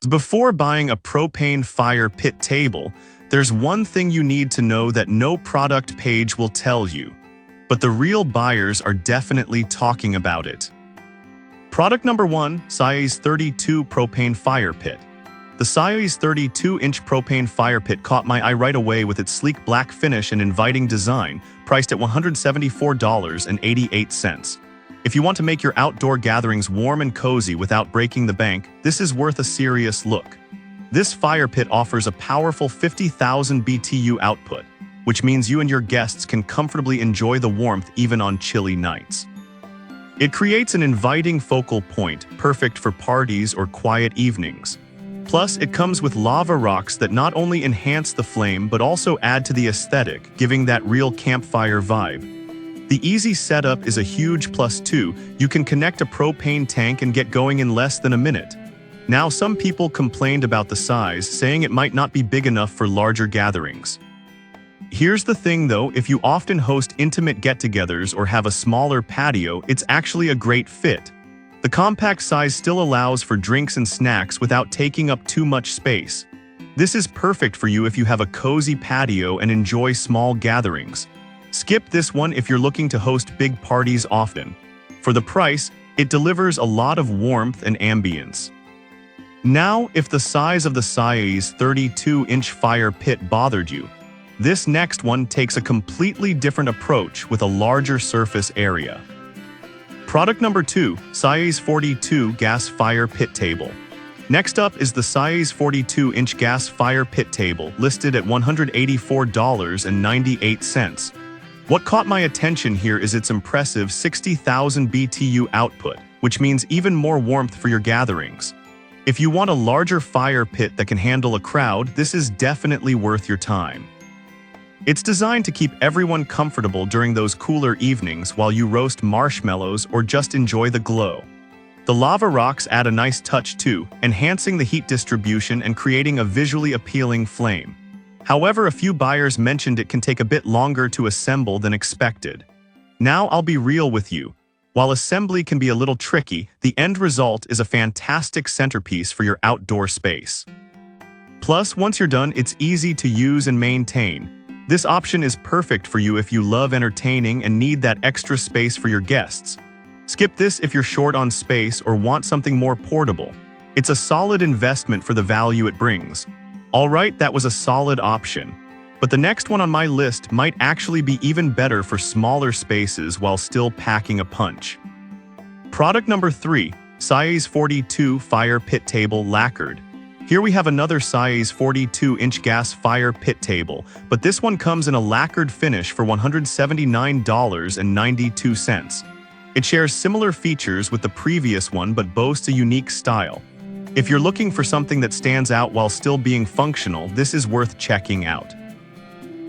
Before buying a propane fire pit table, there's one thing you need to know that no product page will tell you. But the real buyers are definitely talking about it. Product number 1, Size 32 Propane Fire Pit. The Size 32-inch propane fire pit caught my eye right away with its sleek black finish and inviting design, priced at $174.88. If you want to make your outdoor gatherings warm and cozy without breaking the bank, this is worth a serious look. This fire pit offers a powerful 50,000 BTU output, which means you and your guests can comfortably enjoy the warmth even on chilly nights. It creates an inviting focal point, perfect for parties or quiet evenings. Plus, it comes with lava rocks that not only enhance the flame but also add to the aesthetic, giving that real campfire vibe. The easy setup is a huge plus too. You can connect a propane tank and get going in less than a minute. Now, some people complained about the size, saying it might not be big enough for larger gatherings. Here's the thing though, if you often host intimate get-togethers or have a smaller patio, it's actually a great fit. The compact size still allows for drinks and snacks without taking up too much space. This is perfect for you if you have a cozy patio and enjoy small gatherings. Skip this one if you're looking to host big parties often. For the price, it delivers a lot of warmth and ambience. Now, if the size of the Size 32-inch fire pit bothered you, this next one takes a completely different approach with a larger surface area. Product number 2, Size 42 Gas Fire Pit Table. Next up is the Size 42-inch gas fire pit table, listed at $184.98. What caught my attention here is its impressive 60,000 BTU output, which means even more warmth for your gatherings. If you want a larger fire pit that can handle a crowd, this is definitely worth your time. It's designed to keep everyone comfortable during those cooler evenings while you roast marshmallows or just enjoy the glow. The lava rocks add a nice touch too, enhancing the heat distribution and creating a visually appealing flame. However, a few buyers mentioned it can take a bit longer to assemble than expected. Now, I'll be real with you. While assembly can be a little tricky, the end result is a fantastic centerpiece for your outdoor space. Plus, once you're done, it's easy to use and maintain. This option is perfect for you if you love entertaining and need that extra space for your guests. Skip this if you're short on space or want something more portable. It's a solid investment for the value it brings. Alright, that was a solid option. But the next one on my list might actually be even better for smaller spaces while still packing a punch. Product number 3, Size 42 Fire Pit Table Lacquered. Here we have another Size 42-inch gas fire pit table, but this one comes in a lacquered finish for $179.92. It shares similar features with the previous one but boasts a unique style. If you're looking for something that stands out while still being functional, this is worth checking out.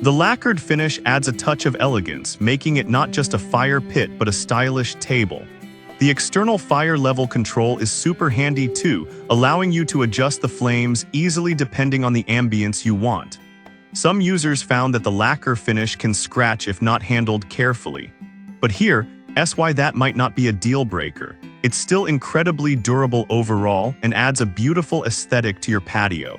The lacquered finish adds a touch of elegance, making it not just a fire pit but a stylish table. The external fire level control is super handy too, allowing you to adjust the flames easily depending on the ambience you want. Some users found that the lacquer finish can scratch if not handled carefully. But here, that might not be a deal breaker. It's still incredibly durable overall and adds a beautiful aesthetic to your patio.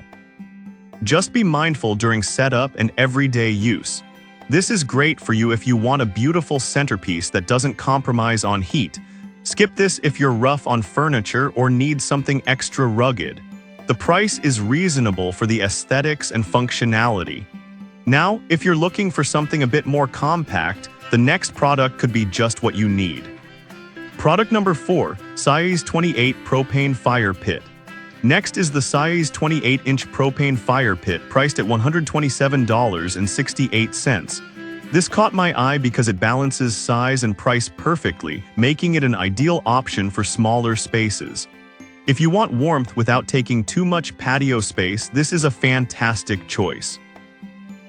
Just be mindful during setup and everyday use. This is great for you if you want a beautiful centerpiece that doesn't compromise on heat. Skip this if you're rough on furniture or need something extra rugged. The price is reasonable for the aesthetics and functionality. Now, if you're looking for something a bit more compact, the next product could be just what you need. Product number 4, Size 28 Propane Fire Pit. Next is the Size 28-inch propane fire pit, priced at $127.68. This caught my eye because it balances size and price perfectly, making it an ideal option for smaller spaces. If you want warmth without taking too much patio space, this is a fantastic choice.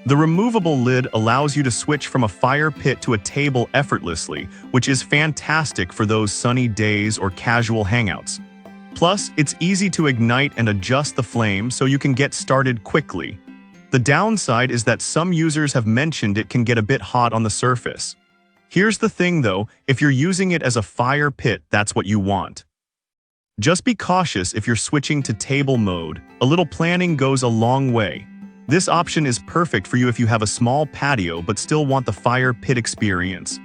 The removable lid allows you to switch from a fire pit to a table effortlessly, which is fantastic for those sunny days or casual hangouts. Plus, it's easy to ignite and adjust the flame so you can get started quickly. The downside is that some users have mentioned it can get a bit hot on the surface. Here's the thing though, if you're using it as a fire pit, that's what you want. Just be cautious if you're switching to table mode. A little planning goes a long way. This option is perfect for you if you have a small patio but still want the fire pit experience.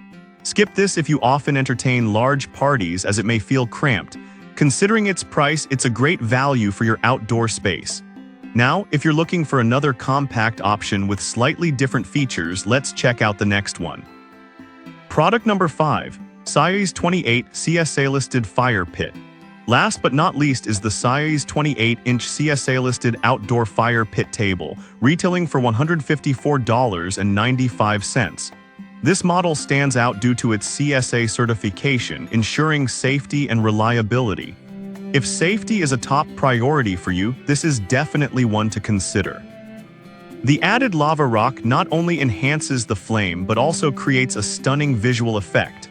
Skip this if you often entertain large parties, as it may feel cramped. Considering its price, it's a great value for your outdoor space. Now, if you're looking for another compact option with slightly different features, let's check out the next one. Product number 5. Size 28 CSA-listed Fire Pit. Last but not least is the size 28-inch CSA-listed outdoor fire pit table, retailing for $154.95. This model stands out due to its CSA certification, ensuring safety and reliability. If safety is a top priority for you, this is definitely one to consider. The added lava rock not only enhances the flame but also creates a stunning visual effect.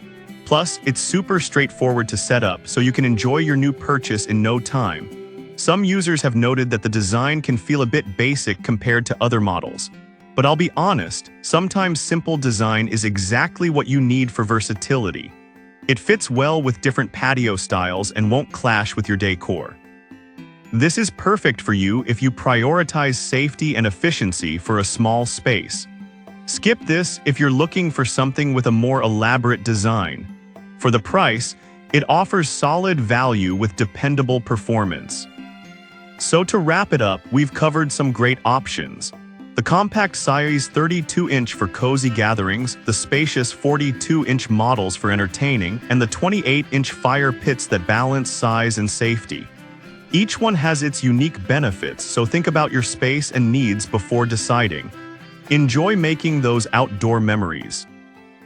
Plus, it's super straightforward to set up, so you can enjoy your new purchase in no time. Some users have noted that the design can feel a bit basic compared to other models. But I'll be honest, sometimes simple design is exactly what you need for versatility. It fits well with different patio styles and won't clash with your decor. This is perfect for you if you prioritize safety and efficiency for a small space. Skip this if you're looking for something with a more elaborate design. For the price, it offers solid value with dependable performance. So to wrap it up, we've covered some great options. The compact size 32-inch for cozy gatherings, the spacious 42-inch models for entertaining, and the 28-inch fire pits that balance size and safety. Each one has its unique benefits, so think about your space and needs before deciding. Enjoy making those outdoor memories.